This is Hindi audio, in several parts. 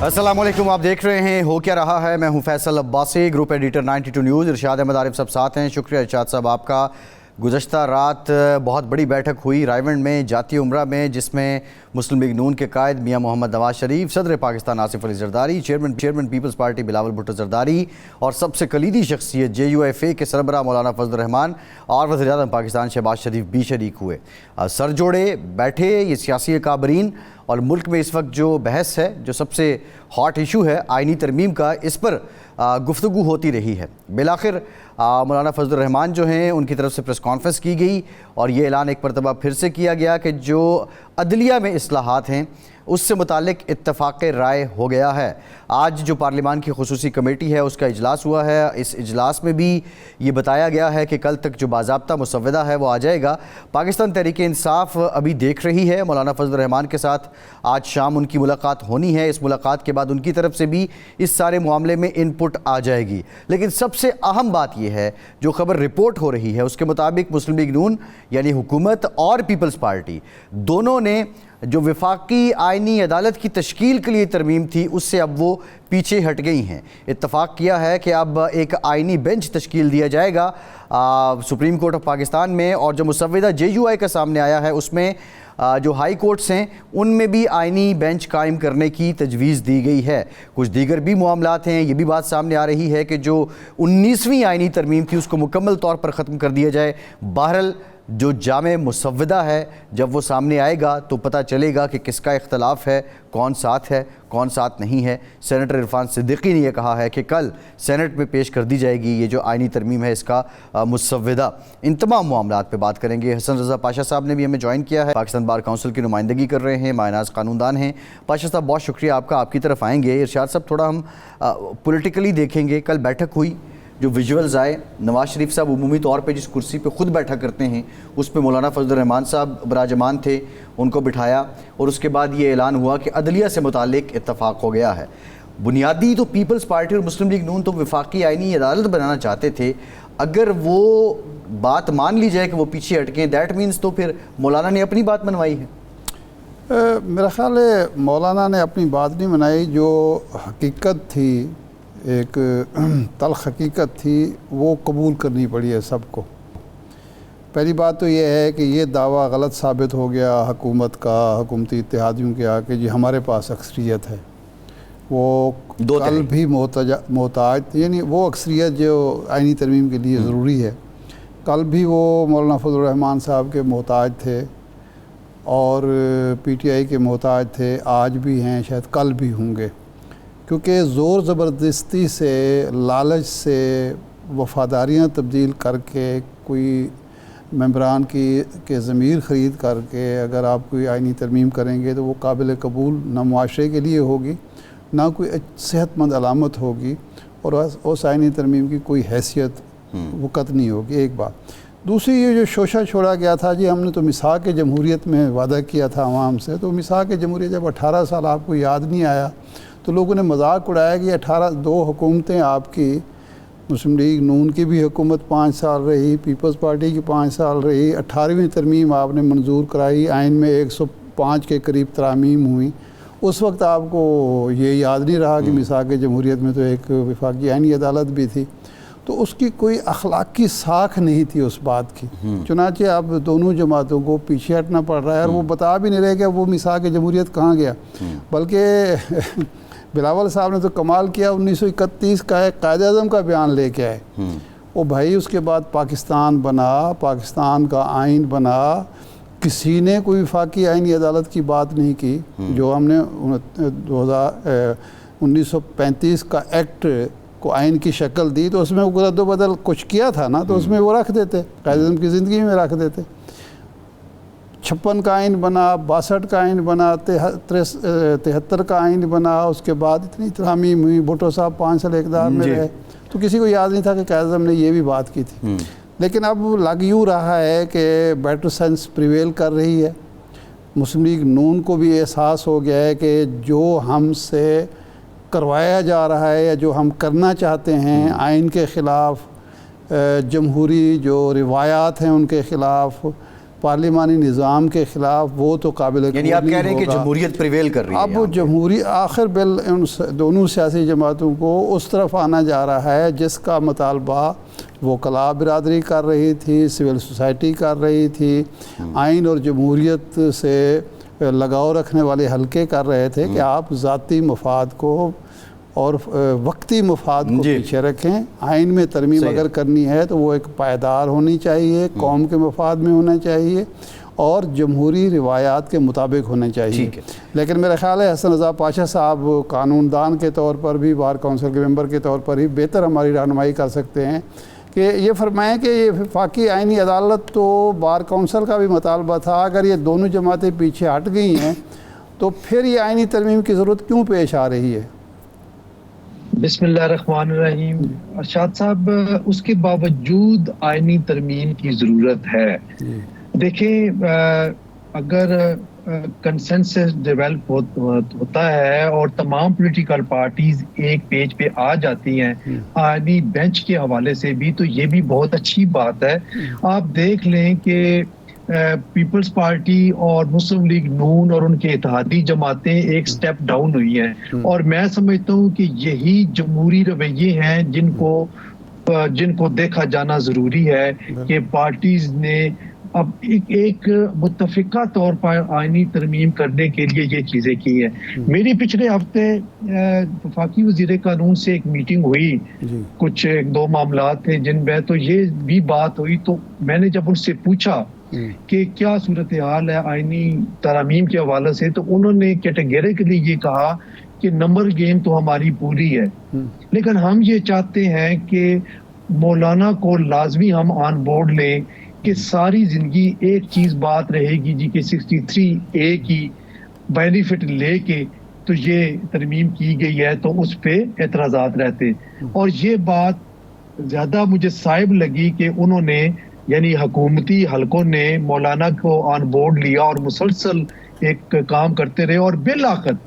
अस्सलामुअलैकुम, आप देख रहे हैं हो क्या रहा है। मैं हूं Faisal Abbasi, group editor 92 news. Irshad Ahmed Arif साहब साथ हैं। शुक्रिया इरशाद साहब आपका। गुज़श्ता रात बहुत बड़ी बैठक हुई रायवंड में, जाती उम्रा में, जिसमें मुस्लिम लीग नून के कायद मियां मोहम्मद नवाज शरीफ, सदर Pakistan Asif Ali Zardari, chairman Peoples Party Bilawal Bhutto Zardari और सबसे कलीदी शख्सियत JUIFA के सरबराह मौलाना फजल रहमान और वज़ीर-ए-आज़म पाकिस्तान शहबाज शरीफ भी शरीक हुए। सर जोड़े बैठे ये सियासी अकाबरीन, और मुल्क में इस वक्त जो बहस है, जो सबसे हॉट इशू है आइनी तरमीम का, इस पर गुफ्तगू होती रही है। बिलाखिर मौलाना फजल रहमान जो हैं उनकी तरफ से प्रेस कॉन्फ्रेंस की गई और ये ऐलान एक मरतबा फिर से किया गया कि जो अदलिया में इस्लाहात हैं उससे मुतालिक इत्तफ़ाक़ राय हो गया है। आज जो पार्लिमान की खुसूसी कमेटी है उसका इजलास हुआ है। इस इजलास में भी ये बताया गया है कि कल तक जो बाज़ाब्ता मुसव्वदा है वो आ जाएगा। पाकिस्तान तहरीक इंसाफ अभी देख रही है, मौलाना फजल रहमान के साथ आज शाम उनकी मुलाकात होनी है। इस मुलाकात के बाद उनकी तरफ से भी इस सारे मामले में इनपुट आ जाएगी। लेकिन सबसे अहम बात यह है, जो खबर रिपोर्ट हो रही है उसके मुताबिक मुस्लिम लीग नून यानी हुकूमत और पीपल्स पार्टी दोनों ने जो वफाकी आइनी अदालत की तश्कील के लिए तरमीम थी उससे अब वो पीछे हट गई हैं। इत्तफ़ाक़ किया है कि अब एक आइनी बेंच तश्कील दिया जाएगा सुप्रीम कोर्ट ऑफ पाकिस्तान में, और जो मुसव्वदा JUI का सामने आया है उसमें जो हाई कोर्ट्स हैं उनमें भी आइनी बेंच कायम करने की तजवीज़ दी गई है। कुछ दीगर भी मामलात हैं। ये भी बात सामने आ रही है कि जो 19वीं आइनी तरमीम थी उसको मुकम्मल तौर पर ख़त्म कर दिया जाए। बहरहाल जो जामे मुसव्वदा है जब वो सामने आएगा तो पता चलेगा कि किसका इख्तलाफ है, कौन साथ है कौन साथ नहीं है। सेनेटर इरफान सिद्दीकी ने यह कहा है कि कल सेनेट में पेश कर दी जाएगी ये जो आइनी तरमीम है इसका मुसव्वदा। इन तमाम मामलात पे बात करेंगे। हसन रज़ा पाशा साहब ने भी हमें ज्वाइन किया है, पाकिस्तान बार काउंसिल की नुमाइंदगी कर रहे हैं, मायनाज कानूनदान हैं। पाशा साहब बहुत शुक्रिया आपका, आपकी तरफ आएंगे। इरशाद साहब थोड़ा हम पॉलिटिकली देखेंगे। कल बैठक हुई, जो विजुअल्स आए, नवाज शरीफ साहब उमूमी तौर पे जिस कुर्सी पे ख़ुद बैठा करते हैं उस पे मौलाना फजल रहमान साहब बराजमान थे, उनको बिठाया और उसके बाद ये ऐलान हुआ कि अदलिया से मुतालिक इत्तफ़ाक़ हो गया है। बुनियादी तो पीपल्स पार्टी और मुस्लिम लीग नून तो वफाकी आइनी अदालत बनाना चाहते थे। अगर वो बात मान ली जाए कि वो पीछे हटकें, दैट मीन्स तो फिर मौलाना ने अपनी बात मनवाई है। मेरा ख़्याल है मौलाना ने अपनी बात नहीं मनाई, जो हकीकत थी, एक तल्ख़ हकीकत थी, वो कबूल करनी पड़ी है सबको। पहली बात तो ये है कि ये दावा गलत साबित हो गया हुकूमत का, हुकूमती इत्तेहादियों के आके जी हमारे पास अक्सरियत है। वो कल भी मोहताज, यानी वो अक्सरियत जो आइनी तरमीम के लिए ज़रूरी है, कल भी वो मौलाना फजल रहमान साहब के मोहताज थे और PTI के मोहताज थे, आज भी हैं, शायद कल भी होंगे। क्योंकि ज़ोर ज़बरदस्ती से, लालच से, वफ़ादारियाँ तब्दील करके, कोई मेंबरान के ज़मीर ख़रीद करके अगर आप कोई आइनी तरमीम करेंगे तो वो काबिल कबूल ना मुआशरे के लिए होगी, ना कोई सेहतमंद अलामत होगी, और उस आइनी तरमीम की कोई हैसियत वक़्त नहीं होगी। एक बात। दूसरी, ये जो शोशा छोड़ा गया था जी, हमने तो मिसाक जमहूरियत में वादा किया था आवाम से, तो मिसाक जमहूरियत जब 18 साल आपको याद नहीं आया तो लोगों ने मजाक उड़ाया कि 2 हुकूमतें आपकी, मुस्लिम लीग नून की भी हुकूमत 5 साल रही, पीपल्स पार्टी की 5 साल रही, 18वीं तरमीम आपने मंजूर कराई, आइन में 105 के करीब तरामीम हुई। उस वक्त आपको ये याद नहीं रहा कि मिसाक जमहूरियत में तो एक वफाकी आइनी अदालत भी थी, तो उसकी कोई अखलाकी साख नहीं थी उस बात की। चुनांचे अब दोनों जमातों को पीछे हटना पड़ रहा है और वो बता भी नहीं रहे कि वो मिसाक जमहूरियत कहाँ गया। बल्कि बिलावल साहब ने तो कमाल किया, 1931 का एक कायद-ए-आज़म का बयान लेके आए। वो भाई उसके बाद पाकिस्तान बना, पाकिस्तान का आइन बना, किसी ने कोई वफाकी आइनी अदालत की बात नहीं की। जो हमने 1935 का एक्ट को आइन की शक्ल दी तो उसमें वो रद्द-बदल कुछ किया था ना, तो उसमें वो रख देते, कायद-ए-आज़म की ज़िंदगी में रख देते। 56 का आइन बना, 62 का आइन बना, 73 का आइन बना, उसके बाद इतनी तरामीम हुई, भुट्टो साहब 5 साल इक़्तिदार में रहे, तो किसी को याद नहीं था कि कायद-ए-आज़म ने ये भी बात की थी। लेकिन अब लग यूँ रहा है कि बेटर सेंस प्रिवेल कर रही है। मुस्लिम लीग नून को भी एहसास हो गया है कि जो हमसे करवाया जा रहा है या जो हम करना चाहते हैं आइन के ख़िलाफ़, जमहूरी जो रिवायात हैं उनके ख़िलाफ़, पार्लिमानी निज़ाम के ख़िलाफ़, वो तो काबिल यानी आप कह रहे हैं कि जमहूरियत प्रिवेल कर रही है। अब जमहूरी आखिर बिल उन दोनों सियासी जमातों को उस तरफ आना जा रहा है जिसका मुतालबा वकला बिरादरी कर रही थी, सिविल सोसाइटी कर रही थी, आइन और जमहूरियत से लगाव रखने वाले हलके कर रहे थे कि आप ज़ाती मफाद को और वक्ती मफाद को पीछे रखें। आइन में तरमीम अगर करनी है तो वो एक पायदार होनी चाहिए, कौम के मफाद में होना चाहिए और जमहूरी रिवायात के मुताबिक होने चाहिए। लेकिन मेरा ख़्याल है हसन रज़ा पाशा साहब कानूनदान के तौर पर भी, बार काउंसिल के मेंबर के तौर पर ही बेहतर हमारी रहनुमाई कर सकते हैं कि ये फरमाएँ कि ये वफाकी आइनी अदालत तो बार काउंसिल का भी मुतालबा था, अगर ये दोनों जमातें पीछे हट गई हैं तो फिर ये आइनी तरमीम की ज़रूरत क्यों पेश आ रही है? बिस्मिल्लाहिर्रहमानिर्रहीम। अरशाद साहब, उसके बावजूद आइनी तरमीम की ज़रूरत है। देखें, अगर कंसेंसस डेवलप होता है और तमाम पॉलिटिकल पार्टीज एक पेज पे आ जाती हैं आइनी बेंच के हवाले से भी, तो ये भी बहुत अच्छी बात है। आप देख लें कि पीपल्स पार्टी और मुस्लिम लीग नून और उनके इत्तेहादी जमातें एक स्टेप डाउन हुई हैं और मैं समझता हूँ कि यही जमहूरी रवैये हैं जिनको देखा जाना जरूरी है कि पार्टीज ने अब एक मुत्तफिका तौर पर आइनी तरमीम करने के लिए ये चीजें की है। मेरी पिछले हफ्ते वफाकी वजीर कानून से एक मीटिंग हुई, कुछ एक दो मामला थे जिनमें तो ये भी बात हुई, तो मैंने जब उनसे पूछा कि क्या सूरत हाल है आइनी तरमीम के हवाले से, तो उन्होंने कैटेगरिकली ये कहा कि नंबर गेम तो हमारी पूरी है, लेकिन हम ये चाहते हैं कि मौलाना को लाजमी हम ऑन बोर्ड लें कि सारी जिंदगी एक चीज बात रहेगी जी कि 63A की बेनिफिट लेके तो ये तरमीम की गई है, तो उस पे एतराजात रहते। और ये बात ज्यादा मुझे साहिब लगी कि उन्होंने यानी हुकूमती हलकों ने मौलाना को ऑन बोर्ड लिया और मुसलसल एक काम करते रहे और बिल आखिर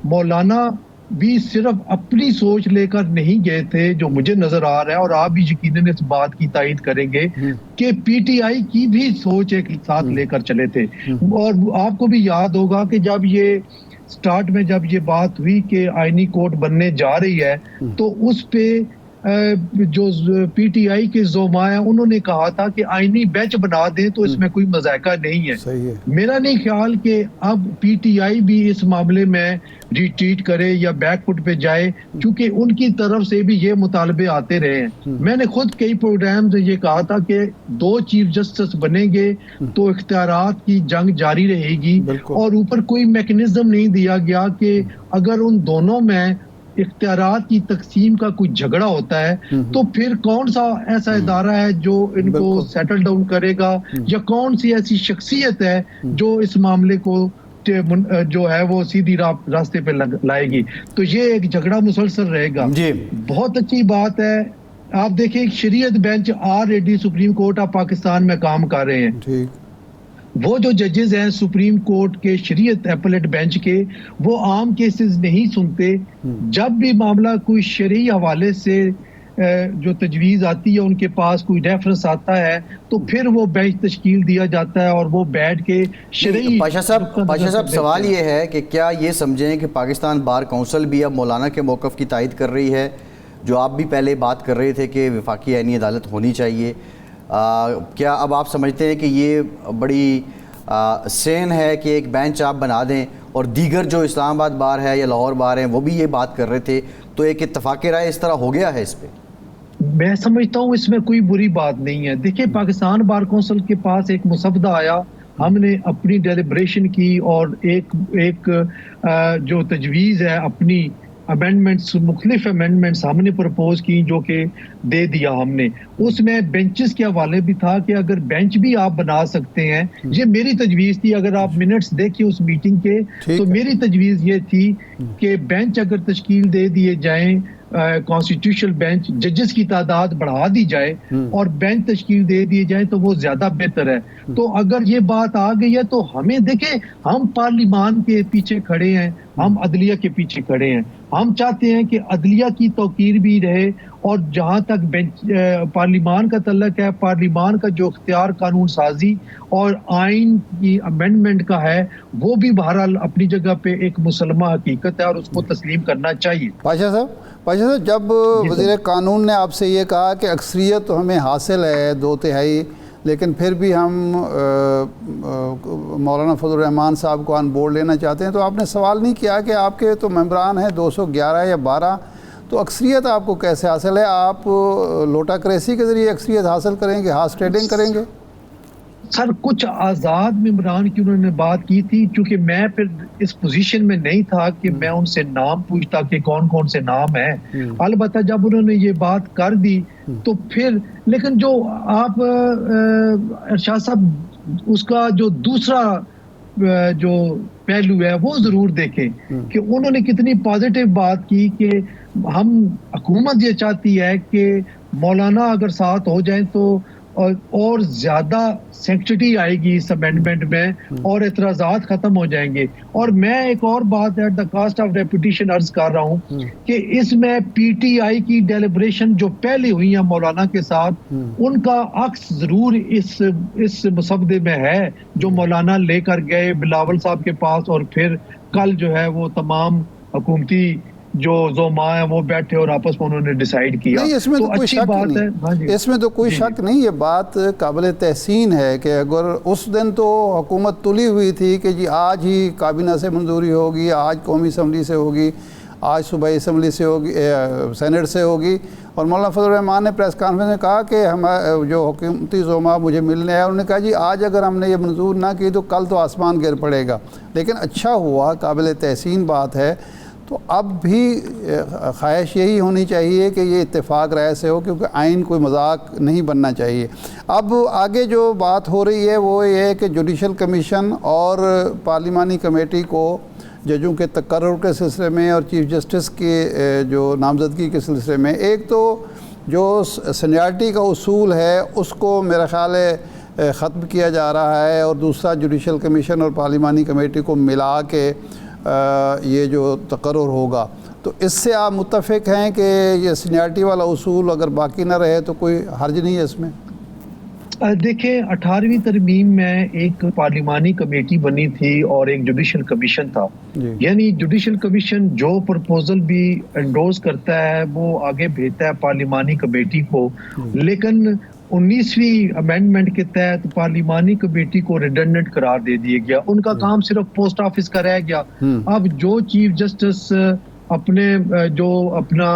मौलाना भी सिर्फ अपनी सोच लेकर नहीं गए थे, जो मुझे नजर आ रहा है और आप भी यकीनन इस बात की तायद करेंगे कि पीटीआई की भी सोच एक साथ लेकर चले थे। और आपको भी याद होगा कि जब ये स्टार्ट में जब ये बात हुई कि आईनी कोर्ट बनने जा रही है, तो उस पे जो पीटीआई के ज़ोमा है उन्होंने कहा था कि आईनी बेंच बना दें तो इसमें कोई मजायका नहीं है। सही है। मेरा नहीं ख्याल कि अब पीटीआई भी इस मामले में रिट्रीट करे या बैकफुट पे जाए, क्योंकि उनकी तरफ से भी ये मुतालबे आते रहे हैं। मैंने खुद कई प्रोग्राम से ये कहा था कि 2 चीफ जस्टिस बनेंगे तो इख्तियारात की जंग जारी रहेगी और ऊपर कोई मैकेनिज्म नहीं दिया गया कि अगर उन दोनों में इख्तियारात की तकसीम का कोई झगड़ा होता है तो फिर कौन सा ऐसा इदारा है जो इनको सेटल डाउन करेगा, या कौन सी ऐसी शख्सियत है जो इस मामले को जो है वो सीधी रास्ते पे लाएगी। तो ये एक झगड़ा मुसलसल रहेगा। बहुत अच्छी बात है। आप देखिए शरीयत bench already supreme court of Pakistan में काम कर रहे हैं। वो जो जजेस हैं सुप्रीम कोर्ट के शरीयत एपलेट बेंच के, वो आम केसेस नहीं सुनते। जब भी मामला कोई शरई हवाले से जो तजवीज़ आती है, उनके पास कोई रेफरेंस आता है, तो फिर वो बेंच तश्कील दिया जाता है और वो बैठ के शरई। पाशा साहब सवाल ये है कि क्या ये समझें कि पाकिस्तान बार काउंसिल भी अब मौलाना के मौक़िफ़ की तायद कर रही है, जो आप भी पहले बात कर रहे थे कि वफाकी आईनी अदालत होनी चाहिए, क्या अब आप समझते हैं कि ये बड़ी सेन है कि एक बेंच आप बना दें और दीगर जो इस्लामाबाद बार है या लाहौर बार हैं वो भी ये बात कर रहे थे, तो एक इत्तफाक़ राय इस तरह हो गया है इस पे? मैं समझता हूँ इसमें कोई बुरी बात नहीं है। देखिए, पाकिस्तान बार काउंसिल के पास एक मुसवदा आया, हमने अपनी डेलिब्रेशन की और एक जो तजवीज़ है अपनी अमेंडमेंट्स, मुख्तलिफ अमेंडमेंट्स हमने प्रपोज की जो कि दे दिया हमने। उसमें बेंचेस के हवाले भी था कि अगर बेंच भी आप बना सकते हैं, ये मेरी तजवीज़ थी। अगर आप मिनट्स देखिए उस मीटिंग के, तो मेरी तजवीज़ ये थी कि बेंच अगर तश्कील दे दिए जाएं, कॉन्स्टिट्यूशनल बेंच, जजेस की तादाद बढ़ा दी जाए और बेंच तश्कील दे दिए जाए तो वो ज्यादा बेहतर है। तो अगर ये बात आ गई है तो हमें देखें, हम पार्लिमान के पीछे खड़े हैं, हम अदलिया के पीछे खड़े हैं। हम चाहते हैं कि अदलिया की तौकीर भी रहे और जहाँ तक पार्लिमान का तल्लक है, पार्लिमान का जो इख्तियार कानून साजी और आइन की अमेंडमेंट का है, वो भी बहरहाल अपनी जगह पे एक मुसलमा हकीकत है और उसको तस्लीम करना चाहिए। पाशा साहब, जब वज़ीर कानून ने आपसे ये कहा कि अक्सरियत तो हमें हासिल है 2/3, लेकिन फिर भी हम मौलाना फजल रहमान साहब को ऑन बोर्ड लेना चाहते हैं, तो आपने सवाल नहीं किया कि आपके तो मेंबरान हैं 211 या 12, तो अक्सरियत आपको कैसे हासिल है? आप लोटाक्रेसी के ज़रिए अक्सरियत हासिल करेंगे, हार्स ट्रेडिंग करेंगे? सर, कुछ आज़ाद मेंबरान की उन्होंने बात की थी, क्योंकि मैं फिर इस पोजीशन में नहीं था कि मैं उनसे नाम पूछता कि कौन कौन से नाम हैं। अलबत्ता जब उन्होंने ये बात कर दी तो फिर, लेकिन जो आप अरशाद साहब, उसका जो दूसरा जो पहलू है वो जरूर देखें कि उन्होंने कितनी पॉजिटिव बात की कि हम, हुकूमत ये चाहती है कि मौलाना अगर साथ हो जाए तो और ज्यादा सेंक्टिटी आएगी इस अमेंडमेंट में और एतराजात खत्म हो जाएंगे। और मैं एक और बात at the cost of reputation अर्ज कर रहा हूँ कि इसमें पीटीआई की डेलिब्रेशन जो पहले हुई है मौलाना के साथ, उनका अक्स जरूर इस मसवदे में है जो मौलाना लेकर गए बिलावल साहब के पास, और फिर कल जो है वो तमाम हुकूमती जो जोमा है वो बैठे और आपस में उन्होंने डिसाइड किया। नहीं, इसमें तो कोई शक बात नहीं, है। हाँ जी, इसमें तो कोई शक नहीं, ये बात काबिल तहसीन है कि अगर उस दिन तो हुकूमत तुली हुई थी कि जी आज ही काबीना से मंजूरी होगी, आज कौमी असम्बली से होगी, आज सूबाई असम्बली से होगी, सेनेट से होगी, और मौलाना फजल रहमान ने प्रेस कॉन्फ्रेंस में कहा कि हम जो हुकूमती जोमा मुझे मिलने आए, उन्होंने कहा जी आज अगर हमने ये मंजूर ना की तो कल तो आसमान गिर पड़ेगा। लेकिन अच्छा हुआ, काबिल तहसीन बात है। तो अब भी ख्वाहिश यही होनी चाहिए कि ये इत्तेफाक राय से हो, क्योंकि आइन कोई मजाक नहीं बनना चाहिए। अब आगे जो बात हो रही है वो ये है कि जुडिशल कमीशन और पार्लिमानी कमेटी को जजों के तकर्रुर के सिलसिले में और चीफ जस्टिस के जो नामजदगी के सिलसिले में, एक तो जो सीनियरिटी का उसूल है उसको मेरा ख्याल है ख़त्म किया जा रहा है, और दूसरा जुडिशल कमीशन और पार्लिमानी कमेटी को मिला के ये जो तकर्रुर होगा, तो इससे आप मुत्तफ़िक हैं कि ये सीनियरिटी वाला उसूल अगर बाकी ना रहे तो कोई हर्ज नहीं है इसमें? देखिए, 18वीं तरमीम में एक पार्लिमानी कमेटी बनी थी और एक जुडिशल कमीशन था। यानी जुडिशल कमीशन जो प्रपोजल भी एंडोर्स करता है वो आगे भेजता है पार्लिमानी कमेटी को, लेकिन 19वीं अमेंडमेंट के तहत पार्लिमानी कमेटी को रिडंडेंट करार दे दिया गया। उनका काम सिर्फ पोस्ट ऑफिस का रह गया। अब जो चीफ जस्टिस अपना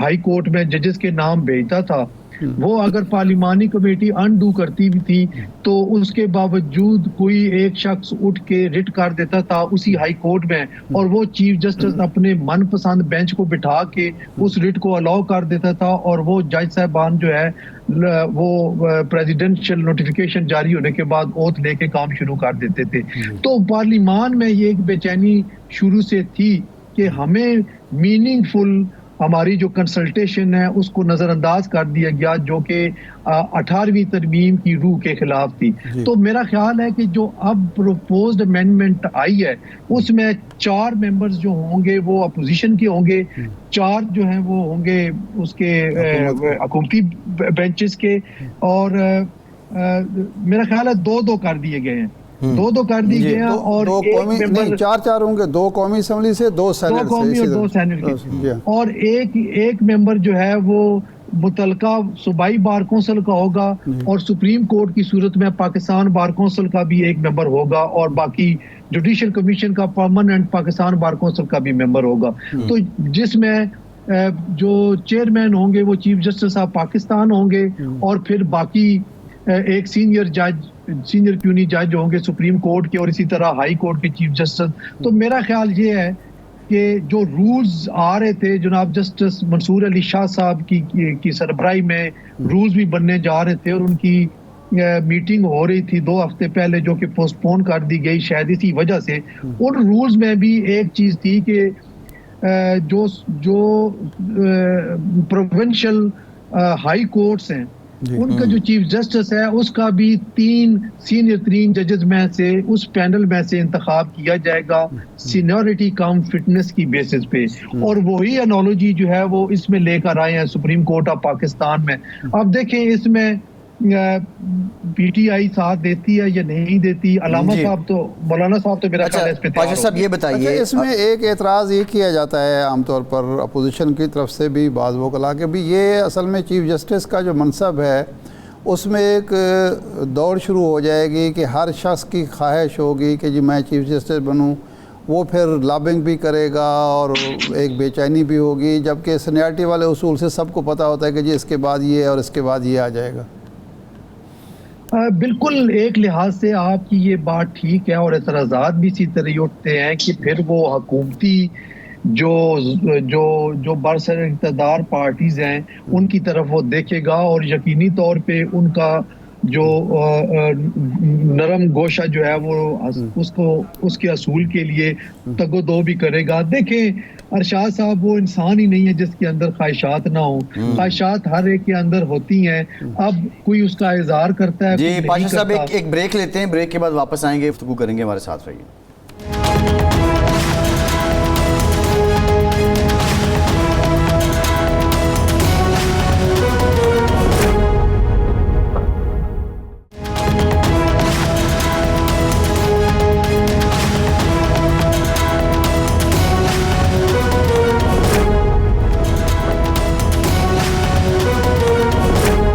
हाई कोर्ट में जजेस के नाम भेजता था, वो अगर पार्लिमानी कमेटी अनडू करती भी थी तो उसके बावजूद कोई एक शख्स उठ के रिट कर देता था उसी हाई कोर्ट में, और वो चीफ जस्टिस अपने मनपसंद बेंच को बिठा के उस रिट को अलाउ कर देता था, और वो जज साहबान जो है वो प्रेसिडेंशियल नोटिफिकेशन जारी होने के बाद ओथ लेके काम शुरू कर देते थे। तो पार्लिमान में ये एक बेचैनी शुरू से थी कि हमें मीनिंगफुल हमारी जो कंसल्टेशन है उसको नजरअंदाज कर दिया गया, जो कि 18वीं तरमीम की रूह के खिलाफ थी। तो मेरा ख्याल है कि जो अब प्रोपोज्ड अमेंडमेंट आई है उसमें 4 मेंबर्स जो होंगे वो अपोजिशन के होंगे, 4 जो हैं वो होंगे उसके हुकूमती बेंचेस के, और मेरा ख्याल है 2-2 कर दिए गए हैं, 2-2 कर दिए गए हैं, और 4 होंगे, 2 कौमी असम्बली से, 2 सेनेट से, 2 सेनेट के, और एक मेंबर जो है वो मुतलका सूबाई बार कौंसिल का होगा, और सुप्रीम कोर्ट की सूरत में पाकिस्तान बार कौंसिल का भी एक मेंबर होगा, और बाकी जुडिशल कमीशन का परमानेंट पाकिस्तान बार कौंसिल का भी मेंबर होगा। तो जिसमें जो चेयरमैन होंगे वो चीफ जस्टिस ऑफ पाकिस्तान होंगे, और फिर बाकी एक सीनियर प्यूनी जज होंगे सुप्रीम कोर्ट के, और इसी तरह हाई कोर्ट के चीफ जस्टिस। तो मेरा ख्याल ये है कि जो रूल्स आ रहे थे जनाब जस्टिस मंसूर अली शाह साहब की सरबराही में रूल्स भी बनने जा रहे थे, और उनकी मीटिंग हो रही थी 2 हफ्ते पहले जो कि पोस्टपोन कर दी गई शायद इसी वजह से। उन रूल्स में भी एक चीज थी कि जो प्रोविंशियल हाई कोर्ट्स हैं उनका जो चीफ जस्टिस है उसका भी 3 सीनियर 3 जजेस में से उस पैनल में से इंतखाब किया जाएगा सीनियरिटी कम फिटनेस की बेसिस पे, और वही एनोलॉजी जो है वो इसमें लेकर आए हैं सुप्रीम कोर्ट ऑफ पाकिस्तान में। अब देखें इसमें पीटीआई साथ देती है या नहीं देती। अलामा साहब तो मौलाना साहब तो मेरा ख्याल है इस पे पाशा साहब ये बताइए। इसमें एक एतराज़ ये किया जाता है आमतौर पर अपोजिशन की तरफ से भी बाज़ वकला के भी, ये असल में चीफ जस्टिस का जो मनसब है उसमें एक दौड़ शुरू हो जाएगी कि हर शख्स की ख्वाहिश होगी कि जी मैं चीफ जस्टिस बनूं, वो फिर लॉबिंग भी करेगा और एक बेचैनी भी होगी, जबकि सीनियरिटी वाले उसूल से सबको पता होता है कि जी इसके बाद ये और इसके बाद ये आ जाएगा। बिल्कुल, एक लिहाज से आपकी ये बात ठीक है, और एतराज़ात भी इसी तरह ही उठते हैं कि फिर वो हुकूमती जो बरसर इक़्तिदार पार्टीज हैं उनकी तरफ वो देखेगा, और यकीनी तौर पे उनका जो नरम गोशा जो है वो उसको उसके असूल के लिए तगोदो भी करेगा। देखें अरशाद साहब वो इंसान ही नहीं है जिसके अंदर ख्वाहिशात ना हो, ख्वाहिशात हर एक के अंदर होती हैं। अब कोई उसका इज़हार करता है जी। पाशा साहब एक ब्रेक लेते हैं, ब्रेक के बाद वापस आएंगे, गुफ्तगू करेंगे, हमारे साथ रहिए।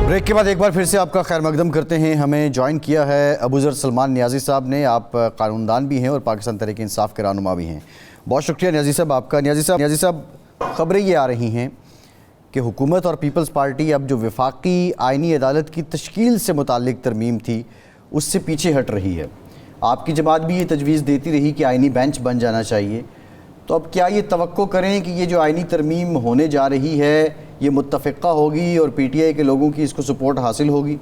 ब्रेक के बाद एक बार फिर से आपका खैर मकदम करते हैं। हमें ज्वाइन किया है अबूज़र सलमान नियाज़ी साहब ने। आप कानूनदान भी हैं और पाकिस्तान तहरीक इंसाफ के रहनुमा भी हैं। बहुत शुक्रिया नियाज़ी साहब आपका। नियाज़ी साहब ख़बरें ये आ रही हैं कि हुकूमत और पीपल्स पार्टी अब जो वफाकी आइनी अदालत की तश्कील से मुताल्लिक तरमीम थी उससे पीछे हट रही है। आपकी जमात भी ये तजवीज़ देती रही कि आइनी बेंच बन जाना चाहिए, तो अब क्या ये तवक्को करें कि ये जो आइनी तरमीम होने जा रही है ये मुत्तफ़िक़ा होगी और पीटीआई के लोगों की इसको सपोर्ट हासिल होगी?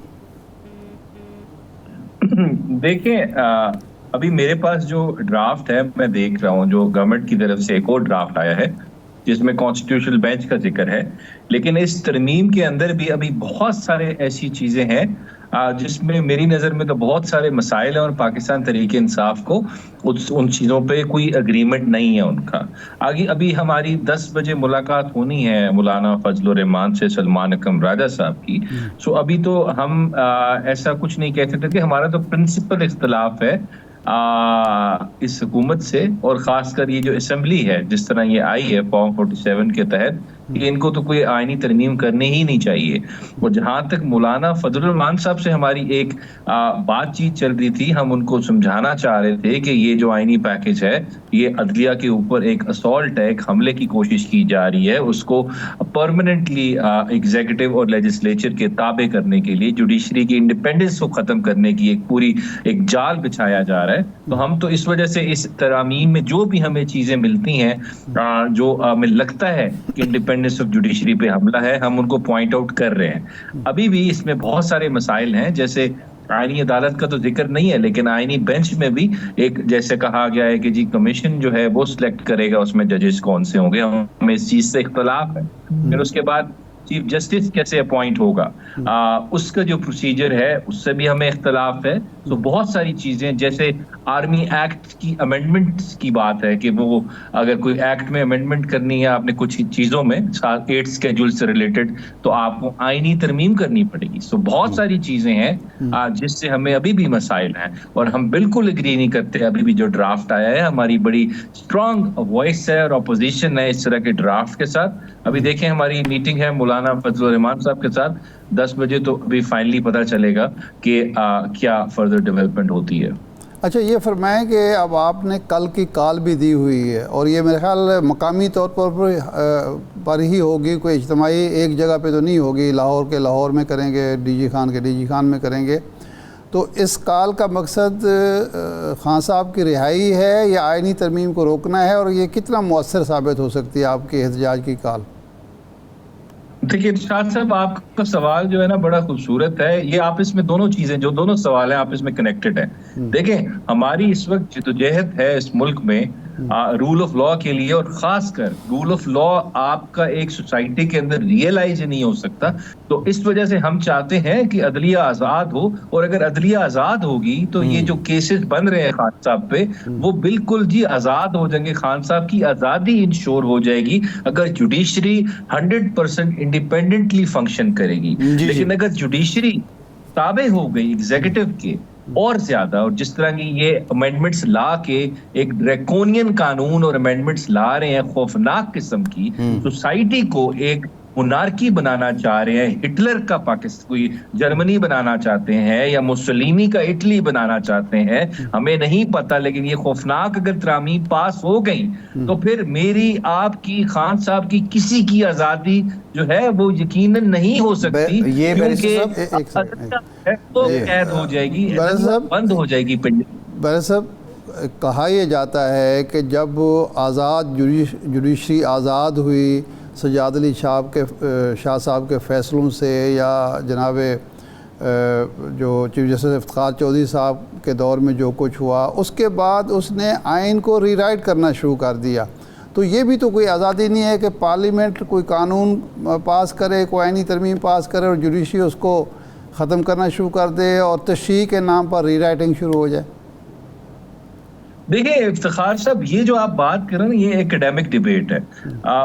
देखें, अभी मेरे पास जो ड्राफ्ट है मैं देख रहा हूँ, जो गवर्नमेंट की तरफ से एक और ड्राफ्ट आया है जिसमें कॉन्स्टिट्यूशनल बेंच का जिक्र है, लेकिन इस तरमीम के अंदर भी अभी बहुत सारे ऐसी चीजें हैं जिसमें मेरी नज़र में तो बहुत सारे मसाइल हैं और पाकिस्तान तहरीक इंसाफ को उन चीज़ों पे कोई अग्रीमेंट नहीं है उनका। आगे अभी हमारी 10 बजे मुलाकात होनी है मौलाना फजल रहमान से, सलमान अकरम राजा साहब की। सो अभी तो हम ऐसा कुछ नहीं कह सकते कि हमारा तो प्रिंसिपल इख्तलाफ है इस हुकूमत से, और ख़ासकर ये जो असेंबली है जिस तरह ये आई है फॉर्म 47 के तहत, इनको तो कोई आईनी तरमीम करनी ही नहीं चाहिए। और जहां तक मौलाना फजल रहमान साहब से हमारी एक बातचीत चल रही थी, हम उनको समझाना चाह रहे थे कि ये जो आईनी पैकेज है ये अदलिया के ऊपर एक असॉल्ट है, एक हमले की कोशिश की जा रही है, उसको परमानेंटली एग्जीक्यूटिव और लेजिस्लेचर के ताबे करने के लिए जुडिशरी की इंडिपेंडेंस को खत्म करने की एक जाल बिछाया जा रहा है। तो हम तो इस वजह से इस तरामीम में जो भी हमें चीजें मिलती हैं जो हमें लगता है कि इंडिपेंडेंस ऑफ जुडिशरी पे हमला है, हम उनको पॉइंट आउट कर रहे हैं। अभी भी इसमें बहुत सारे मसाइल हैं, जैसे आईनी अदालत का तो जिक्र नहीं है, लेकिन आईनी बेंच में भी एक जैसे कहा गया है कि जी कमीशन जो है वो सिलेक्ट करेगा उसमें जजेस कौन से होंगे, हमें इस चीज से इख्तलाफ है। फिर उसके बाद चीफ जस्टिस कैसे अपॉइंट होगा, उसका जो प्रोसीजर है उससे भी हमें इख्तलाफ है। तो बहुत सारी चीजें, जैसे आर्मी एक्ट की अमेंडमेंट्स की बात है कि वो अगर कोई एक्ट में अमेंडमेंट करनी है आपने कुछ चीजों में 8 स्केड्यूल से रिलेटेड, तो आपको आईनी तरमीम करनी पड़ेगी। तो बहुत सारी चीजें हैं जिससे हमें अभी भी मसाइल हैं, और हम बिल्कुल एग्री नहीं करते। अभी भी जो ड्राफ्ट आया है, हमारी बड़ी स्ट्रॉन्ग वॉइस है और अपोजिशन है इस तरह के ड्राफ्ट के साथ। अभी देखें हमारी मीटिंग है मौलाना फजल रहमान साहब के साथ 10 बजे, तो अभी फाइनली पता चलेगा कि क्या फर्दर डेवलपमेंट होती है। अच्छा, ये फरमाएं कि अब आपने कल की कॉल भी दी हुई है और ये मेरे ख्याल मकामी तौर पर ही होगी, कोई इज्तिमाई एक जगह पे तो नहीं होगी। लाहौर के लाहौर में करेंगे, डीजी खान के डीजी खान में करेंगे। तो इस कॉल का मकसद खान साहब की रिहाई है या आइनी तरमीम को रोकना है, और ये कितना मौसर साबित हो सकती है आपके एहतजाज की कॉल? देखिए इरशाद साहब, आपका सवाल जो है ना बड़ा खूबसूरत है। ये आपस में दोनों चीजें, जो दोनों सवाल हैं आपस में कनेक्टेड हैं। देखें, हमारी इस वक्त जिद्दोजहद है इस मुल्क में रूल ऑफ लॉ के लिए, और खासकर रूल ऑफ लॉ आपका एक सोसाइटी के अंदर रियलाइज नहीं हो सकता। तो इस वजह से हम चाहते हैं कि अदलिया आजाद हो, और अगर अदलिया आजाद होगी तो ये जो केसेस बन रहे हैं खान साहब पे, वो बिल्कुल जी आजाद हो जाएंगे। खान साहब की आजादी इंश्योर हो जाएगी अगर जुडिशरी 100% इंडिपेंडेंटली फंक्शन करेगी। लेकिन अगर जुडिशरी ताबे हो गई एग्जीक्यूटिव के और ज्यादा, और जिस तरह की ये अमेंडमेंट्स ला के एक ड्रैकोनियन कानून और अमेंडमेंट्स ला रहे हैं खौफनाक किस्म की, सोसाइटी को एक मोनार्की बनाना चाह रहे हैं, हिटलर का पाकिस्तान कोई जर्मनी बनाना चाहते हैं या मुसोलिनी का इटली बनाना चाहते हैं, हमें नहीं पता। लेकिन ये खौफनाक अगर तरामीम पास हो गई तो फिर मेरी आपकी खान साहब की किसी की आजादी जो है वो यकीनन नहीं हो सकती, ये क्योंकि तो कैद हो जाएगी, बंद हो जाएगी। बैरिस्टर साहब, कहा यह जाता है कि जब आज़ाद जुडिशरी आज़ाद हुई सजाद अली शाह साहब के फ़ैसलों से, या जनाब जो चीफ जस्टिस इफ्तिखार चौधरी साहब के दौर में जो कुछ हुआ, उसके बाद उसने आइन को रीराइट करना शुरू कर दिया। तो ये भी तो कोई आज़ादी नहीं है कि पार्लियामेंट कोई कानून पास करे, कोई आइनी तरमीम पास करे और जुडिशरी उसको ख़त्म करना शुरू कर दे और तशरीह के नाम पर रीराइटिंग शुरू हो जाए। देखिए इफ्तिखार साहब, ये जो आप बात कर रहे हैं ये एकेडमिक डिबेट है।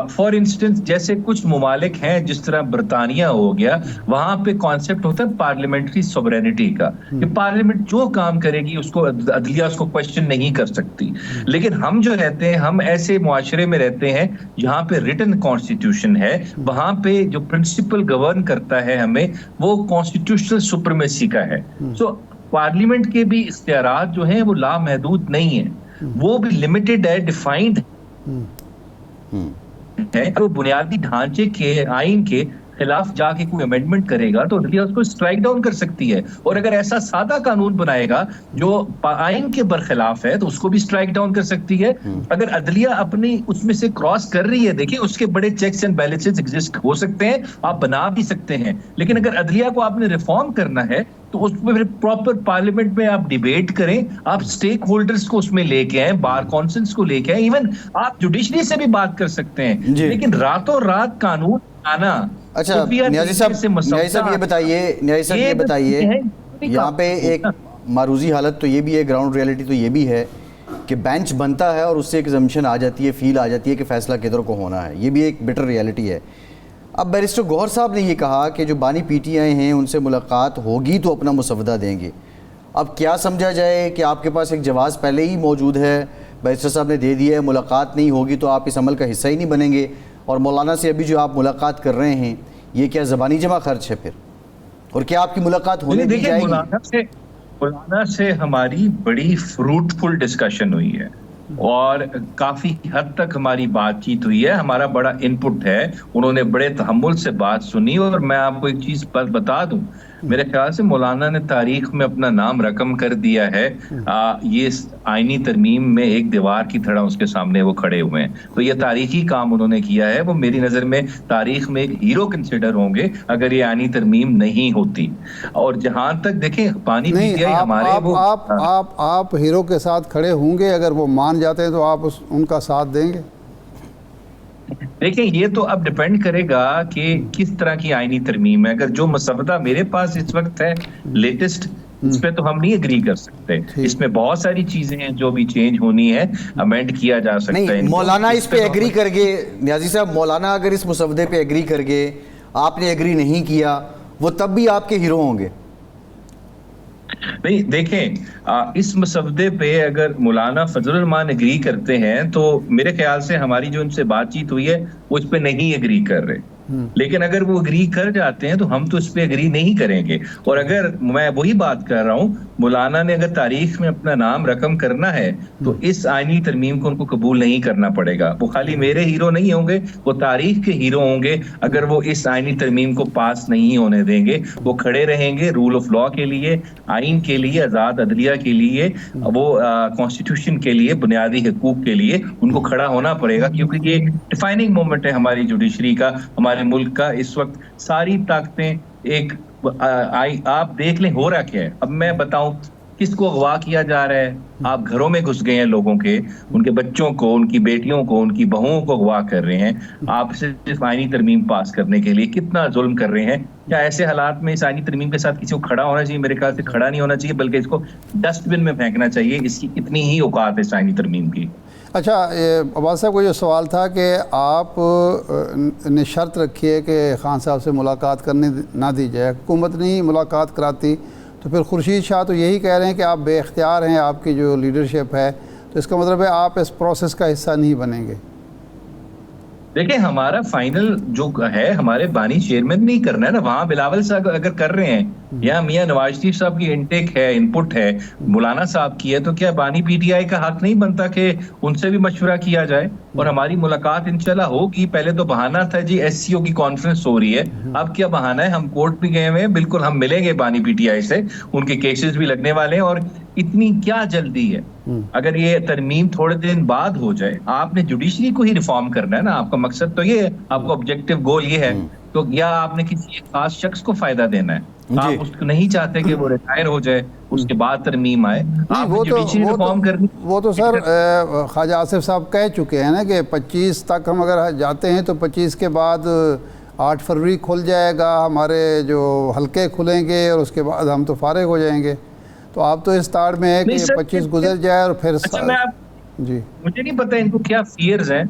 फॉर इंस्टेंस जैसे कुछ ममालिक हैं, जिस तरह बरतानिया हो गया, वहां पे कॉन्सेप्ट होता है पार्लियामेंट्री सोवरेनिटी का, कि पार्लियामेंट जो काम करेगी उसको अदलिया उसको क्वेश्चन नहीं कर सकती। लेकिन हम जो रहते हैं, हम ऐसे मुआशरे में रहते हैं जहां पे रिटन कॉन्स्टिट्यूशन है, वहां पे जो प्रिंसिपल गवर्न करता है हमें, वो कॉन्स्टिट्यूशनल सुप्रीमेसी का है। सो पार्लियामेंट के भी इख्तियारात जो हैं वो लामहदूद नहीं है, वो भी लिमिटेड है, डिफाइंड है। तो बुनियादी ढांचे के आइन के खिलाफ जाके कोई अमेंडमेंट करेगा तो अदलिया उसको स्ट्राइक डाउन कर सकती है, और अगर ऐसा सादा कानून बनाएगा जो आइन के बरखिलाफ है तो उसको भी स्ट्राइक डाउन कर सकती है। अगर अदलिया अपनी उसमें से क्रॉस कर रही है, देखिए उसके बड़े चेक्स एंड बैलेंसेस एग्जिस्ट हो सकते हैं, आप बना भी सकते हैं, लेकिन अगर अदलिया को आपने रिफॉर्म करना है तो उसमें फिर प्रॉपर पार्लियामेंट में आप डिबेट करें, आप स्टेक होल्डर्स को उसमें लेके आए, बार काउंसिल्स को लेके आए, इवन आप जुडिशरी से भी बात कर सकते हैं। लेकिन रातों रात कानून आना। अच्छा न्याजी साहब ये बताइए, यहाँ पे एक मारूजी हालत तो ये भी है, ग्राउंड रियलिटी तो ये भी है कि बेंच बनता है और उससे एक जम्पशन आ जाती है, फील आ जाती है कि फैसला किधर को होना है, ये भी एक बिटर रियलिटी है। अब बैरिस्टर गौहर साहब ने ये कहा कि जो बानी पीटीआई हैं उनसे मुलाकात होगी तो अपना मुसवदा देंगे। अब क्या समझा जाए कि आपके पास एक जवाज़ पहले ही मौजूद है, बैरिस्टर साहब ने दे दिया है, मुलाकात नहीं होगी तो आप इस अमल का हिस्सा ही नहीं बनेंगे, और मौलाना से अभी जो आप मुलाकात कर रहे हैं ये क्या ज़बानी जमा खर्च है फिर, और क्या आपकी मुलाकात होने दी जाएगी? मौलाना से हमारी बड़ी फ्रूटफुल डिस्कशन हुई है और काफी हद तक हमारी बातचीत हुई है, हमारा बड़ा इनपुट है, उन्होंने बड़े तहम्मुल से बात सुनी। और मैं आपको एक चीज पर बता दूं, मेरे ख्याल से मौलाना ने तारीख में अपना नाम रकम कर दिया है। ये आईनी तरमीम में एक दीवार की तरह उसके सामने वो खड़े हुए हैं, तो ये तारीखी काम उन्होंने किया है। वो मेरी नजर में तारीख में एक हीरो कंसिडर होंगे अगर ये आईनी तरमीम नहीं होती। और जहां तक देखें पानी पीटीआई हमारे आप हीरो के साथ खड़े होंगे, अगर वो मान जाते हैं तो आप उनका साथ देंगे? देखिए ये तो अब डिपेंड करेगा कि किस तरह की आईनी तरमीम है। अगर जो मसवदा मेरे पास इस वक्त है लेटेस्ट, इस पे तो हम नहीं एग्री कर सकते। इसमें बहुत सारी चीजें हैं जो भी चेंज होनी है, अमेंड किया जा सकता है। मौलाना इस पे एग्री कर गए, न्याजी साहब, मौलाना अगर इस मसवदे पे एग्री कर गए, आपने एग्री नहीं किया, वो तब भी आपके हीरो होंगे? नहीं देखें, इस मसवदे पे अगर मौलाना फजल रहमान एग्री करते हैं तो मेरे ख्याल से हमारी जो उनसे बातचीत हुई है वो इस पे नहीं एग्री कर रहे। लेकिन अगर वो एग्री कर जाते हैं तो हम तो इस पे एग्री नहीं करेंगे। और अगर मैं वही बात कर रहा हूँ, मौलाना ने अगर तारीख में अपना नाम रकम करना है तो इस आईनी तरमीम को उनको कबूल नहीं करना पड़ेगा। वो खाली मेरे हीरो नहीं होंगे, वो तारीख के हीरो होंगे। अगर वो इस आईनी तरमीम को पास नहीं होने देंगे, वो खड़े रहेंगे रूल ऑफ लॉ के लिए, आइन के लिए, आजाद अदलिया के लिए, वो कॉन्स्टिट्यूशन के लिए, बुनियादी हकूक के लिए उनको खड़ा होना पड़ेगा। क्योंकि ये डिफाइनिंग मोमेंट है हमारी जुडिशरी का, हमारे मुल्क का। इस वक्त सारी ताकतें एक आप देख लें हो रहा क्या है। अब मैं बताऊं, किसको अगवा किया जा रहा है, आप घरों में घुस गए हैं लोगों के, उनके बच्चों को, उनकी बेटियों को, उनकी बहुओं को अगवा कर रहे हैं, आप सिर्फ आईनी तरमीम पास करने के लिए कितना जुल्म कर रहे हैं। क्या ऐसे हालात में इस आईनी तरमीम के साथ किसी को खड़ा होना चाहिए? मेरे ख्याल से खड़ा नहीं होना चाहिए, बल्कि इसको डस्टबिन में फेंकना चाहिए। इसकी इतनी ही औकात है इस आईनी तरमीम की। अच्छा, अब्बास साहब को जो सवाल था कि आप ने शर्त रखी है कि खान साहब से मुलाकात करने ना दी जाए, हुकूमत नहीं मुलाकात कराती, तो फिर खुर्शीद शाह तो यही कह रहे हैं कि आप बेख्तियार हैं, आपकी जो लीडरशिप है, तो इसका मतलब है आप इस प्रोसेस का हिस्सा नहीं बनेंगे। देखिए, हमारा फाइनल जो है हमारे बानी चेयरमैन नहीं करना है ना, वहां बिलावल साहब अगर कर रहे हैं या मियां नवाज शरीफ साहब की इनटेक है, इनपुट है, मौलाना साहब की है, तो क्या बानी पीटीआई का हक नहीं बनता कि उनसे भी मशवरा किया जाए और हमारी मुलाकात इंशाल्लाह होगी। पहले तो बहाना था जी एससीओ की कॉन्फ्रेंस हो रही है, अब क्या बहाना है? हम कोर्ट भी गए हुए हैं, बिल्कुल हम मिलेंगे बानी पीटीआई से, उनके केसेस भी लगने वाले हैं। और इतनी क्या जल्दी है? अगर ये तरमीम थोड़े दिन बाद हो जाए, आपने जुडिशरी को ही रिफॉर्म करना है ना, आपका मकसद तो ये है, आपका ऑब्जेक्टिव गोल ये है, तो या आपने किसी एक खास शख्स को फायदा देना है, आप उसको नहीं चाहते कि वो रिटायर हो जाए उसके बाद तरमीम आए, वो तो सर ख्वाजा आसिफ साहब कह चुके हैं ना कि 25 तक हम अगर जाते हैं तो 25 के बाद 8 फरवरी खुल जाएगा, हमारे जो हल्के खुलेंगे और उसके बाद हम तो फारिग हो जाएंगे। तो आप तो इस ताड़ में है कि 25 गुजर जाए और फिर जी मुझे नहीं पता इनको क्या फियर्स हैं।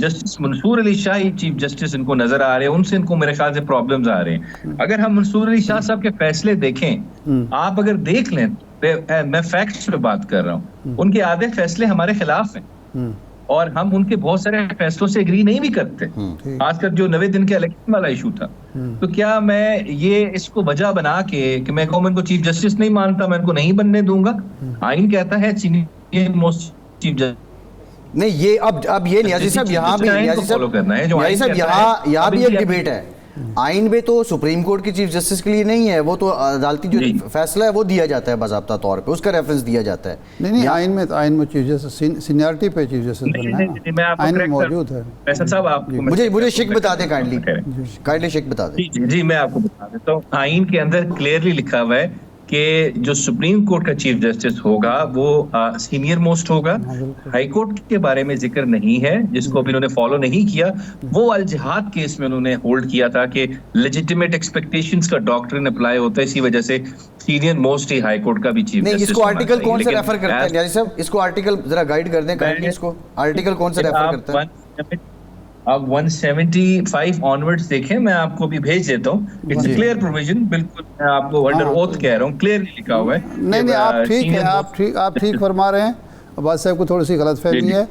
जस्टिस मंसूर अली शाह ही चीफ जस्टिस इनको नजर आ रहे हैं, उनसे इनको मेरे ख्याल से प्रॉब्लम्स आ रहे हैं। अगर हम मंसूर अली शाह साहब के फैसले देखें, आप अगर देख लें, मैं फैक्ट्स पे बात कर रहा हूँ, उनके आधे फैसले हमारे खिलाफ हैं और हम उनके बहुत सारे फैसलों से एग्री नहीं भी करते, खासकर जो 90 दिन के इलेक्शन वाला इशू था। तो क्या मैं ये इसको वजह बना के कि मैं कहूँ इनको चीफ जस्टिस नहीं मानता, मैं इनको नहीं बनने दूंगा? आइन कहता है मोस्ट चीफ जस्टिस नहीं, ये अब ये नियाजी साहब यहाँ भी यहाँ भी एक डिबेट है। आइन में तो सुप्रीम कोर्ट की चीफ जस्टिस के लिए नहीं है, वो तो अदालती जो फैसला है वो दिया जाता है बाकायदा तौर पे, उसका रेफरेंस दिया जाता है। नहीं आइन में चीफ जस्टिस सीनियरिटी पे चीफ जस्टिस बनना है, आइन में मौजूद है। फैसल साहब आप मुझे शिक बता दें, काइंडली शिक बता दें। जी मैं आपको बता देता हूँ, आइन के अंदर क्लियरली लिखा हुआ है कि जो सुप्रीम कोर्ट का चीफ जस्टिस होगा वो सीनियर मोस्ट होगा। हाई कोर्ट के बारे में जिक्र नहीं है, जिसको अभी उन्होंने फॉलो नहीं किया, वो अल जिहाद केस में उन्होंने होल्ड किया था कि लेजिटिमेट एक्सपेक्टेशंस का डॉक्ट्रिन अप्लाई होता है, इसी वजह से सीनियर मोस्ट ही हाई कोर्ट का भी चीफ जस्टिस। इसको आर्टिकल कौन से रेफर करते हैं यानी साहब? इसको आर्टिकल जरा गाइड कर दें काइंडली, इसको आर्टिकल कौन से रेफर करते हैं? आप 175 ऑनवर्ड्स देखें, मैं आपको भी भेज देता हूँ। इट्स क्लियर प्रोविजन, बिल्कुल मैं आपको अंडर ओथ कह रहा हूँ, क्लियरली लिखा हुआ है। नहीं आप ठीक है, आप ठीक फरमा रहे हैं। अब्बास साहब को थोड़ी सी गलतफहमी है,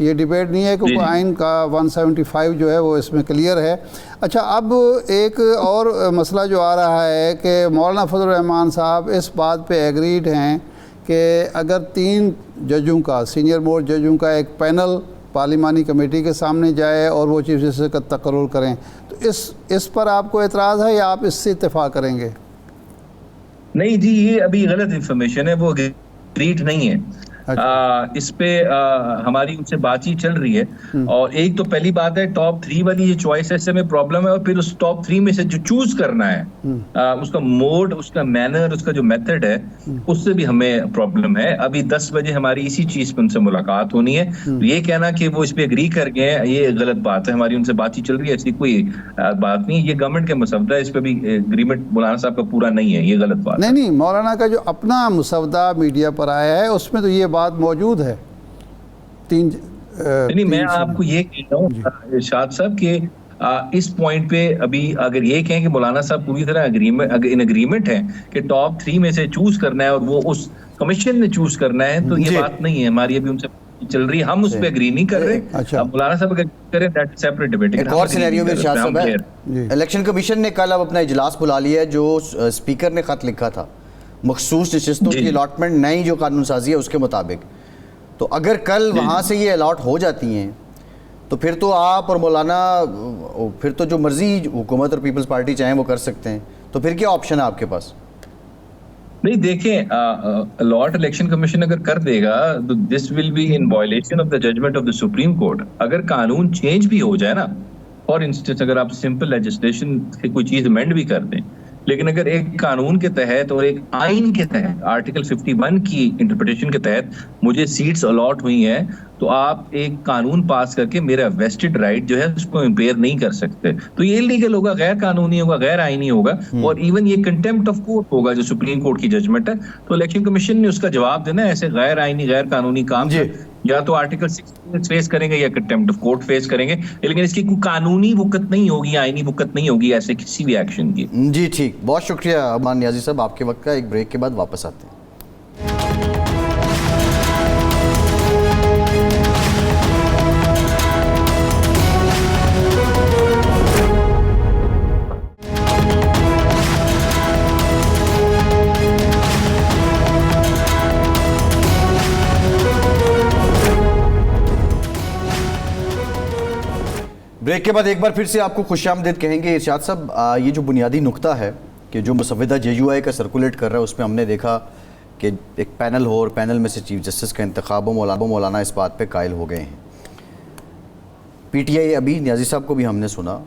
ये डिबेट नहीं है क्योंकि आइन का 175 जो है वो इसमें क्लियर है। अच्छा, अब एक और मसला जो आ रहा है कि मौलाना फजल रहमान साहब इस बात पे एग्रीड हैं कि अगर 3 जजों का, सीनियर मोस्ट जजों का एक पैनल पार्लिमानी कमेटी के सामने जाए और वो चीफ जस्टिस का तकर्रुर करें, तो इस पर आपको एतराज़ है या आप इससे इत्तेफाक करेंगे? नहीं जी, ये अभी गलत इंफॉर्मेशन है, वो एग्रीड नहीं है। इस पे हमारी उनसे बातचीत चल रही है और एक तो पहली बात है टॉप 3 वाली ये चॉइस ऐसे में प्रॉब्लम है, और फिर उस टॉप 3 में से जो चूज करना है उसका मोड, उसका मैनर, उसका जो मेथड है, उससे भी हमें प्रॉब्लम है। अभी 10 बजे हमारी इसी चीज पे उनसे मुलाकात होनी है, तो ये कहना कि वो इस पे एग्री कर गए ये गलत बात है। हमारी उनसे बातचीत चल रही है, ऐसी कोई बात नहीं, ये गवर्नमेंट के मसवदा है, इस पे भी एग्रीमेंट मौलाना साहब का पूरा नहीं है, ये गलत बात नहीं। मौलाना का जो अपना मसवदा मीडिया पर आया है उसमें तो ये बात मौजूद है। नहीं, मैं आपको ये कह रहा हूँ इरशाद साहब कि इस पॉइंट पे अभी अगर ये कहें कि मौलाना साहब पूरी तरह इन एग्रीमेंट है कि टॉप 3 में से चूज करना है और वो उस कमीशन ने चूज करना है, तो ये बात नहीं है। हमारी अभी उनसे चल रही है, हम उस पे एग्री नहीं कर रहे। अच्छा, मौलाना साहब अगर करें दैट सेपरेट डिबेट। एक और सिनेरियो में इरशाद साहब है, इलेक्शन कमीशन ने कल अब अपना इजलास बुला लिया है, जो स्पीकर ने खत लिखा था मखसूस नशिस्तों की अलॉटमेंट नई जो कानून साजी है उसके मुताबिक, तो अगर कल वहाँ से ये अलॉट हो जाती हैं तो फिर तो आप और मौलाना फिर तो जो मर्जी हुकूमत और पीपल्स पार्टी चाहें वो कर सकते हैं, तो फिर क्या ऑप्शन है आपके पास? नहीं देखें, अलॉट इलेक्शन कमीशन अगर कर देगा तो this will be in violation of the judgment of the Supreme Court. अगर कानून चेंज भी हो जाए ना, फॉर इंस्टेंस अगर आप सिंपल लेजिस्लेशन से कोई चीज अमेंड भी कर दें लेकिन अगर एक कानून के तहत और एक आइन के तहत आर्टिकल 51 की इंटरप्रिटेशन के तहत मुझे सीट्स अलॉट हुई हैं, तो आप एक कानून पास करके मेरा वेस्टेड राइट जो है उसको इम्पेयर नहीं कर सकते। तो ये इलीगल होगा, गैर कानूनी होगा, गैर आईनी होगा, और इवन ये कंटेम्प्ट ऑफ कोर्ट होगा जो सुप्रीम कोर्ट की जजमेंट है। तो इलेक्शन कमीशन ने उसका जवाब देना है ऐसे गैर आईनी गैर कानूनी काम जी। या तो आर्टिकल 6 फेस करेंगे या कंटेम्प्ट ऑफ कोर्ट फेस करेंगे, लेकिन इसकी कोई कानूनी वुकत नहीं होगी, आईनी वुकत नहीं होगी ऐसे किसी भी एक्शन की। जी ठीक, बहुत शुक्रिया अमान नियाजी साहब आपके वक्त का। एक ब्रेक के बाद वापस आते हैं। ब्रेक के बाद एक बार फिर से आपको खुशामदीद कहेंगे। इरशाद साहब, ये जो बुनियादी नुक्ता है कि जो मुसव्विदा JUI का सर्कुलेट कर रहा है, उसमें हमने देखा कि एक पैनल हो और पैनल में से चीफ जस्टिस का इंतखाब हो, मौलाना इस बात पे कायल हो गए हैं। PTI, अभी नियाजी साहब को भी हमने सुना,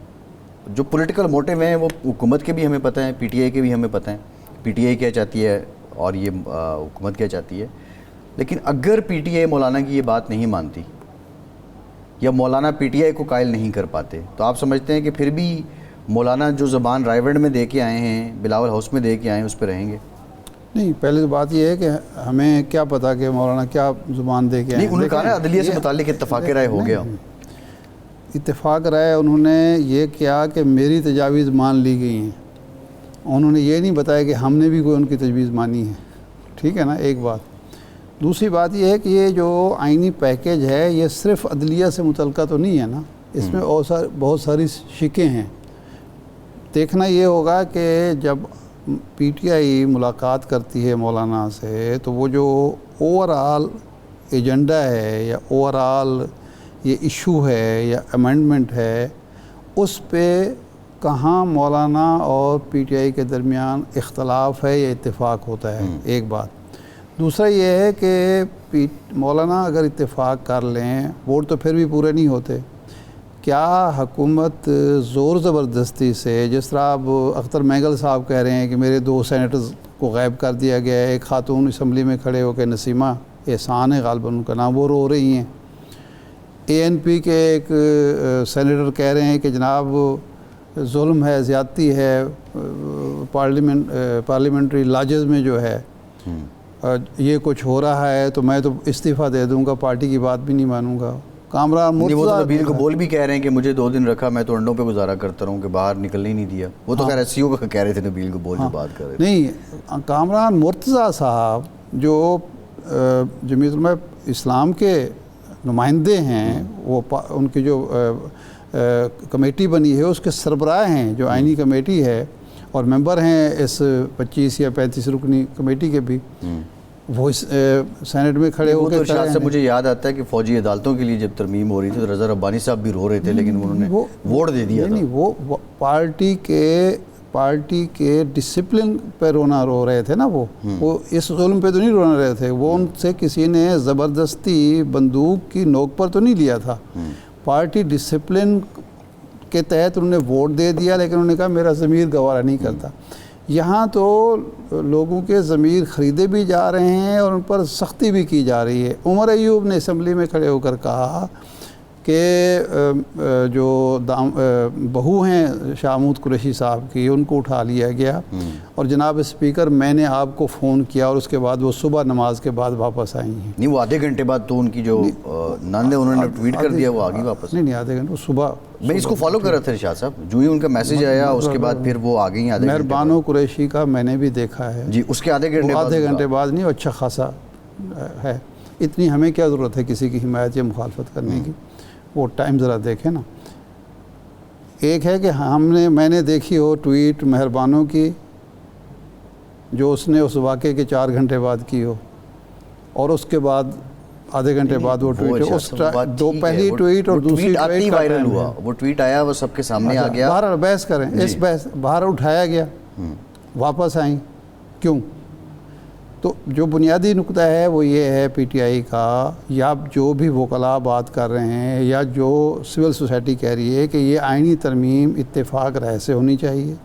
जो पॉलिटिकल मोटिव हैं वो हुकूमत के भी हमें पता है, PTI के भी हमें पता है, PTI क्या चाहती है और ये हुकूमत क्या चाहती है। लेकिन अगर PTI मौलाना की ये बात नहीं मानती या मौलाना PTI को कायल नहीं कर पाते, तो आप समझते हैं कि फिर भी मौलाना जो ज़बान रायगढ़ में दे के आए हैं, बिलावल हाउस में दे के आए हैं, उस पर रहेंगे? नहीं, पहले तो बात यह है कि हमें क्या पता कि मौलाना क्या ज़ुबान दे के आए। नहीं, उन्होंने कहा ना अदलिया से मुताल्लिक इत्तफाक़ राय हो गया। इत्तेफाक राय उन्होंने ये किया कि मेरी तजावीज़ मान ली गई हैं, उन्होंने ये नहीं बताया कि हमने भी कोई उनकी तजवीज़ मानी है। ठीक है ना, एक बात। दूसरी बात यह है कि ये जो आइनी पैकेज है ये सिर्फ़ अदलिया से मुतल्लिक़ तो नहीं है ना, इसमें और बहुत सारी शिकें हैं। देखना ये होगा कि जब PTI मुलाकात करती है मौलाना से, तो वो जो ओवरऑल एजेंडा है या ओवरऑल ये इशू है या अमेंडमेंट है, उस पे कहाँ मौलाना और PTI के दरमियान इख्तलाफ है या इत्तेफाक होता है, एक बात। दूसरा ये है कि मौलाना अगर इत्तेफाक कर लें, वोट तो फिर भी पूरे नहीं होते। क्या हुकूमत ज़ोर ज़बरदस्ती से, जिस तरह अब अख्तर मैंगल साहब कह रहे हैं कि मेरे 2 सेनेटर्स को गायब कर दिया गया है, एक खातून असम्बली में खड़े होकर, नसीमा एहसान है गालिबन उनका नाम, वो रो रही हैं। ANP के एक सेनेटर कह रहे हैं कि जनाब जुल्म है, ज़्यादती है, पार्लियामेंट्री लॉजेस में जो है ये कुछ हो रहा है, तो मैं तो इस्तीफ़ा दे दूंगा, पार्टी की बात भी नहीं मानूंगा। कामरान वो तो नबील कबूल भी कह रहे हैं कि मुझे 2 दिन रखा, मैं तो अंडों पे गुजारा करता रहूँ, कि बाहर निकलने ही नहीं दिया। वो तो खैर SCO का कह रहे थे, नबील कबूल जो बात कर रहे थे। नहीं, कामरान मुर्तज़ा साहब जो जमीयत उलमा इस्लाम के नुमाइंदे हैं, वो उनकी जो कमेटी बनी है उसके सरबराह हैं, जो आइनी कमेटी है, और मेंबर हैं इस 25 या 35 रुकनी कमेटी के भी, वो इस सेनेट में खड़े होकर तो शायद से मुझे याद आता है कि फ़ौजी अदालतों के लिए जब तरमीम हो रही थी तो रज़ा रब्बानी साहब भी रो रहे थे, लेकिन उन्होंने वोट दे दिया। नहीं, वो पार्टी के डिसिप्लिन पे रो रहे थे ना, वो इस जुल्म पे तो नहीं रोना रहे थे। वो उनसे किसी ने ज़बरदस्ती बंदूक की नोक पर तो नहीं लिया था, पार्टी डिसिप्लिन के तहत उन्होंने वोट दे दिया, लेकिन उन्होंने कहा मेरा ज़मीर गवारा नहीं करता। यहाँ तो लोगों के ज़मीर ख़रीदे भी जा रहे हैं और उन पर सख्ती भी की जा रही है। उमर अयूब ने असम्बली में खड़े होकर कहा कि जो बहू हैं शाहमूद कुरैशी साहब की, उनको उठा लिया गया, और जनाब स्पीकर मैंने आपको फ़ोन किया और उसके बाद वो सुबह नमाज के बाद वापस आई हैं। नहीं, वो आधे घंटे बाद तो उनकी जो नंद है उन्होंने ट्वीट कर दिया, वो आ गई वापस। नहीं, आधे घंटे, सुबह मैं इसको फॉलो कर रहा था इरशाद साहब, जो ही उनका मैसेज आया उसके बाद फिर वो आ गई। मेहरबानो कुरैशी का मैंने भी देखा है जी, उसके आधे घंटे बाद नहीं, अच्छा खासा है। इतनी हमें क्या ज़रूरत है किसी की हिमायत या मुखालफत करने की, वो टाइम ज़रा देखें ना। एक है कि मैंने देखी हो ट्वीट मेहरबानों की, जो उसने उस वाक़े के 4 घंटे बाद की हो, और उसके बाद आधे घंटे बाद वो ट्वीट, उस दो पहली ट्वीट और दूसरी ट्वीट वायरल हुआ, वो ट्वीट आया, वो सबके सामने आ गया। बाहर बहस करें, इस बहस बाहर उठाया गया, वापस आई, क्यों? तो जो बुनियादी नुकता है वो ये है पीटीआई का, या जो भी वकला बात कर रहे हैं या जो सिविल सोसाइटी कह रही है कि ये आइनी तरमीम इत्तेफाक राय से होनी चाहिए,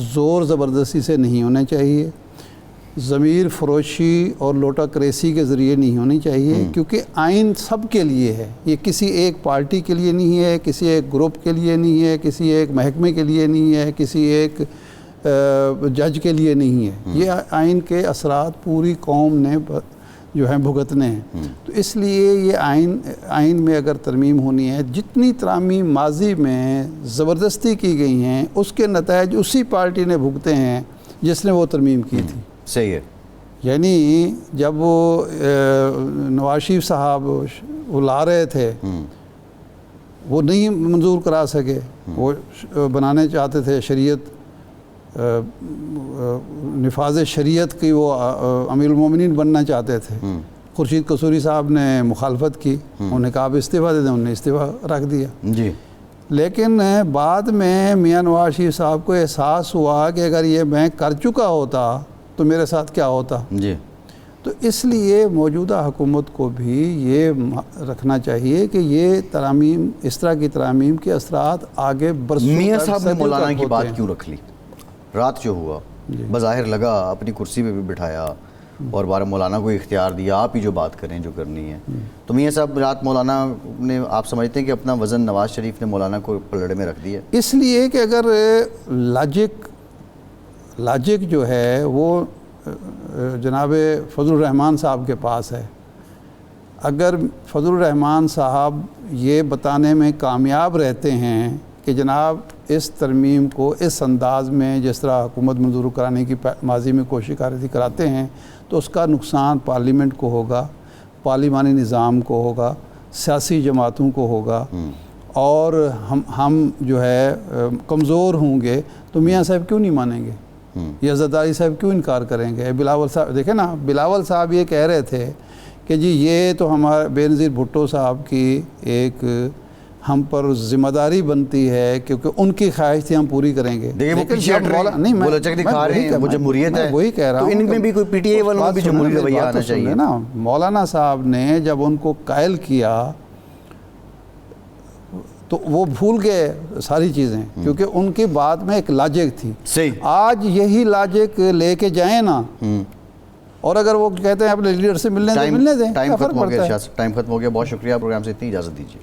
ज़ोर ज़बरदस्ती से नहीं होना चाहिए, ज़मीर फरोशी और लोटा क्रेसी के ज़रिए नहीं होनी चाहिए, क्योंकि आइन सब के लिए है। ये किसी एक पार्टी के लिए नहीं है, किसी एक ग्रुप के लिए नहीं है, किसी एक महकमे के लिए नहीं है, किसी एक जज के लिए नहीं है। ये आइन के असरात पूरी कौम ने जो है भुगतने हैं। तो इसलिए ये आइन में अगर तरमीम होनी है, जितनी तरामीम माजी में ज़बरदस्ती की गई हैं उसके नतायज उसी पार्टी ने भुगते हैं जिसने वो तरमीम की थी। सही है। यानी जब वो नवाज शरीफ साहब वो ला रहे थे, वो नहीं मंजूर करा सके, वो बनाने चाहते थे शरीयत, निफाज शरीयत की वो अमीरुल मोमिनीन बनना चाहते थे। खुर्शीद कसूरी साहब ने मुखालफत की, उन्होंने कहा आप इस्तीफ़ा दे दें, उन्होंने इस्तीफ़ा रख दिया जी। लेकिन बाद में मियां नवाज शरीफ साहब को एहसास हुआ कि अगर ये मैं कर चुका होता तो मेरे साथ क्या होता जी। तो इसलिए मौजूदा हुकूमत को भी ये रखना चाहिए कि ये तरामीम, इस तरह की तरामीम के असरात आगे बरसों। मियां साहब ने मौलाना की बात क्यों रख ली? रात जो हुआ बज़ाहिर लगा अपनी कुर्सी पे भी बिठाया और बारह मौलाना को इख्तियार दिया, आप ही जो बात करें जो करनी है। तो मियां साहब रात मौलाना ने, आप समझते हैं कि अपना वज़न नवाज शरीफ ने मौलाना को पलड़े में रख दिया? इसलिए कि अगर लॉजिक जो है वो जनाब फजलुर रहमान साहब के पास है, अगर फजलुर रहमान साहब ये बताने में कामयाब रहते हैं कि जनाब इस तरमीम को इस अंदाज में जिस तरह हुकूमत मंजूर कराने की माजी में कोशिश कराते हैं, तो उसका नुकसान पार्लियामेंट को होगा, पार्लिमानी निज़ाम को होगा, सियासी जमातों को होगा, और हम जो है कमज़ोर होंगे। तो मियां साहब क्यों नहीं मानेंगे, या ज़रदारी साहब क्यों इनकार करेंगे? बिलावल साहब देखें ना, बिलावल साहब ये कह रहे थे कि जी ये तो हमारे बेनज़ीर भुट्टो साहब की एक हम पर जिम्मेदारी बनती है, क्योंकि उनकी ख्वाहिश थी हम पूरी करेंगे। देखिए वो पीछे हट रहे हैं, वो लचक दिखा रहे हैं, वो जमहूरियत है, वही कह रहा हूँ। तो इनमें भी कोई पीटीआई वालों में भी जमहूरी रवैया आना चाहिए ना। मौलाना साहब ने जब उनको कायल किया तो वो भूल गए सारी चीज़ें, क्योंकि उनकी बात में एक लॉजिक थी। सही। आज यही लॉजिक लेके जाए ना, और अगर वो कहते हैं अपने लीडर से मिलने दें, टाइम खत्म हो गया। बहुत शुक्रिया, प्रोग्राम से इतनी इजाज़त दीजिए।